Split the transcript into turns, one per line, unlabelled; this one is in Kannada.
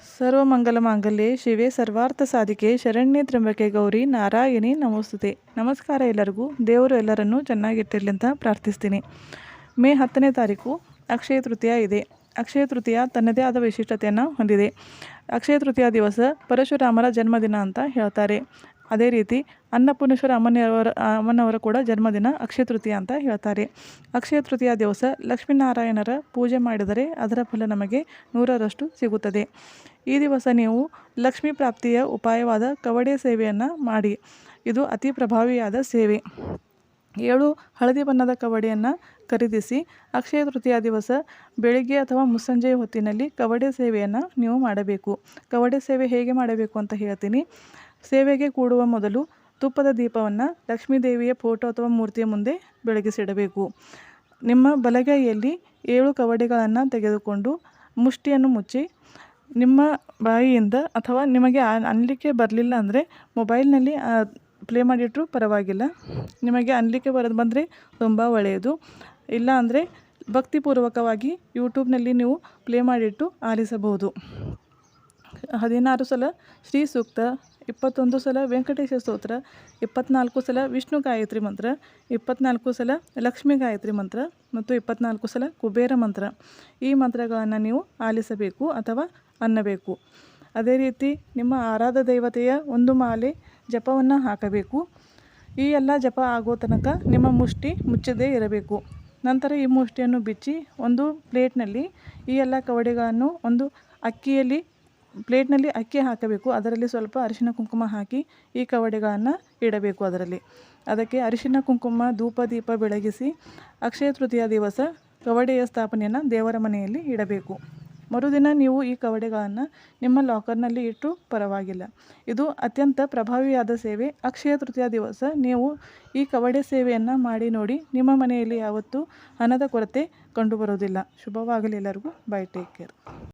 ಸರ್ವಮಂಗಲಮಾಂಗಲ್ಯೆ ಶಿವೆ ಸರ್ವಾರ್ಥ ಸಾಧಿಕೆ ಶರಣ್ಯೆ ತ್ರ್ಯಂಬಕೆ ಗೌರಿ ನಾರಾಯಣಿ ನಮೋಸ್ತುತೆ. ನಮಸ್ಕಾರ ಎಲ್ಲರಿಗೂ. ದೇವರು ಎಲ್ಲರನ್ನೂ ಚೆನ್ನಾಗಿಟ್ಟಿರಲಿ ಅಂತ ಪ್ರಾರ್ಥಿಸ್ತೀನಿ. ಮೇ 10ನೇ ತಾರೀಕು ಅಕ್ಷಯ ತೃತೀಯ ಇದೆ. ಅಕ್ಷಯ ತೃತೀಯ ತನ್ನದೇ ಆದ ವಿಶಿಷ್ಟತೆಯನ್ನು ಹೊಂದಿದೆ. ಅಕ್ಷಯ ತೃತೀಯ ದಿವಸ ಪರಶುರಾಮರ ಜನ್ಮದಿನ ಅಂತ ಹೇಳ್ತಾರೆ. ಅದೇ ರೀತಿ ಅನ್ನಪೂರ್ಣೇಶ್ವರ ಅಮ್ಮನವರ ಕೂಡ ಜನ್ಮದಿನ ಅಕ್ಷಯ ತೃತೀಯ ಅಂತ ಹೇಳ್ತಾರೆ. ಅಕ್ಷಯ ತೃತೀಯ ದಿವಸ ಲಕ್ಷ್ಮೀನಾರಾಯಣರ ಪೂಜೆ ಮಾಡಿದರೆ ಅದರ ಫಲ ನಮಗೆ 100ರಷ್ಟು ಸಿಗುತ್ತದೆ. ಈ ದಿವಸ ನೀವು ಲಕ್ಷ್ಮೀ ಪ್ರಾಪ್ತಿಯ ಉಪಾಯವಾದ ಕವಡೆ ಸೇವೆಯನ್ನು ಮಾಡಿ. ಇದು ಅತಿ ಪ್ರಭಾವಿಯಾದ ಸೇವೆ. 7 ಹಳದಿ ಬಣ್ಣದ ಕವಡೆಯನ್ನು ಖರೀದಿಸಿ ಅಕ್ಷಯ ತೃತೀಯ ದಿವಸ ಬೆಳಿಗ್ಗೆ ಅಥವಾ ಮುಸ್ಸಂಜೆಯ ಹೊತ್ತಿನಲ್ಲಿ ಕವಡೆ ಸೇವೆಯನ್ನು ನೀವು ಮಾಡಬೇಕು. ಕವಡೆ ಸೇವೆ ಹೇಗೆ ಮಾಡಬೇಕು ಅಂತ ಹೇಳ್ತೀನಿ. ಸೇವೆಗೆ ಕೂಡುವ ಮೊದಲು ತುಪ್ಪದ ದೀಪವನ್ನು ಲಕ್ಷ್ಮೀದೇವಿಯ ಫೋಟೋ ಅಥವಾ ಮೂರ್ತಿಯ ಮುಂದೆ ಬೆಳಗಿಸಿಡಬೇಕು. ನಿಮ್ಮ ಬಲಗೈಯಲ್ಲಿ 7 ಕವಡೆಗಳನ್ನು ತೆಗೆದುಕೊಂಡು ಮುಷ್ಟಿಯನ್ನು ಮುಚ್ಚಿ ನಿಮ್ಮ ಬಾಯಿಯಿಂದ ಅಥವಾ ನಿಮಗೆ ಅನ್ಲಿಕ್ಕೆ ಬರಲಿಲ್ಲ ಅಂದರೆ ಮೊಬೈಲ್ನಲ್ಲಿ ಪ್ಲೇ ಮಾಡಿಟ್ಟರೂ ಪರವಾಗಿಲ್ಲ. ನಿಮಗೆ ಅನ್ಲಿಕ್ಕೆ ಬಂದರೆ ತುಂಬ ಒಳ್ಳೆಯದು. ಇಲ್ಲ ಅಂದರೆ ಭಕ್ತಿಪೂರ್ವಕವಾಗಿ ಯೂಟ್ಯೂಬ್ನಲ್ಲಿ ನೀವು ಪ್ಲೇ ಮಾಡಿಟ್ಟು ಆಲಿಸಬಹುದು. 16 ಸಲ ಶ್ರೀ ಸೂಕ್ತ, 21 ಸಲ ವೆಂಕಟೇಶ ಸ್ತೋತ್ರ, 24 ಸಲ ವಿಷ್ಣು ಗಾಯತ್ರಿ ಮಂತ್ರ, 24 ಸಲ ಲಕ್ಷ್ಮೀ ಗಾಯತ್ರಿ ಮಂತ್ರ ಮತ್ತು 24 ಸಲ ಕುಬೇರ ಮಂತ್ರ. ಈ ಮಂತ್ರಗಳನ್ನು ನೀವು ಆಲಿಸಬೇಕು ಅಥವಾ ಅನ್ನಬೇಕು. ಅದೇ ರೀತಿ ನಿಮ್ಮ ಆರಾಧ ದೇವತೆಯ ಒಂದು ಮಾಲೆ ಜಪವನ್ನು ಹಾಕಬೇಕು. ಈ ಎಲ್ಲ ಜಪ ಆಗೋ ತನಕ ನಿಮ್ಮ ಮುಷ್ಟಿ ಮುಚ್ಚದೇ ಇರಬೇಕು. ನಂತರ ಈ ಮುಷ್ಟಿಯನ್ನು ಬಿಚ್ಚಿ ಒಂದು ಪ್ಲೇಟ್ನಲ್ಲಿ ಈ ಎಲ್ಲ ಕವಡೆಗಳನ್ನು ಒಂದು ಪ್ಲೇಟ್ನಲ್ಲಿ ಅಕ್ಕಿ ಹಾಕಬೇಕು. ಅದರಲ್ಲಿ ಸ್ವಲ್ಪ ಅರಿಶಿನ ಕುಂಕುಮ ಹಾಕಿ ಈ ಕವಡೆಗಳನ್ನು ಇಡಬೇಕು. ಅದಕ್ಕೆ ಅರಿಶಿನ ಕುಂಕುಮ ಧೂಪ ದೀಪ ಬೆಳಗಿಸಿ ಅಕ್ಷಯ ತೃತೀಯ ದಿವಸ ಕವಡೆಯ ಸ್ಥಾಪನೆಯನ್ನು ದೇವರ ಮನೆಯಲ್ಲಿ ಇಡಬೇಕು. ಮರುದಿನ ನೀವು ಈ ಕವಡೆಗಳನ್ನು ನಿಮ್ಮ ಲಾಕರ್ನಲ್ಲಿ ಇಟ್ಟು ಪರವಾಗಿಲ್ಲ. ಇದು ಅತ್ಯಂತ ಪ್ರಭಾವಿಯಾದ ಸೇವೆ. ಅಕ್ಷಯ ತೃತೀಯ ದಿವಸ ನೀವು ಈ ಕವಡೆ ಸೇವೆಯನ್ನು ಮಾಡಿ ನೋಡಿ. ನಿಮ್ಮ ಮನೆಯಲ್ಲಿ ಯಾವತ್ತೂ ಹಣದ ಕೊರತೆ ಕಂಡುಬರೋದಿಲ್ಲ. ಶುಭವಾಗಲಿ ಎಲ್ಲರಿಗೂ. ಬೈ. Take care.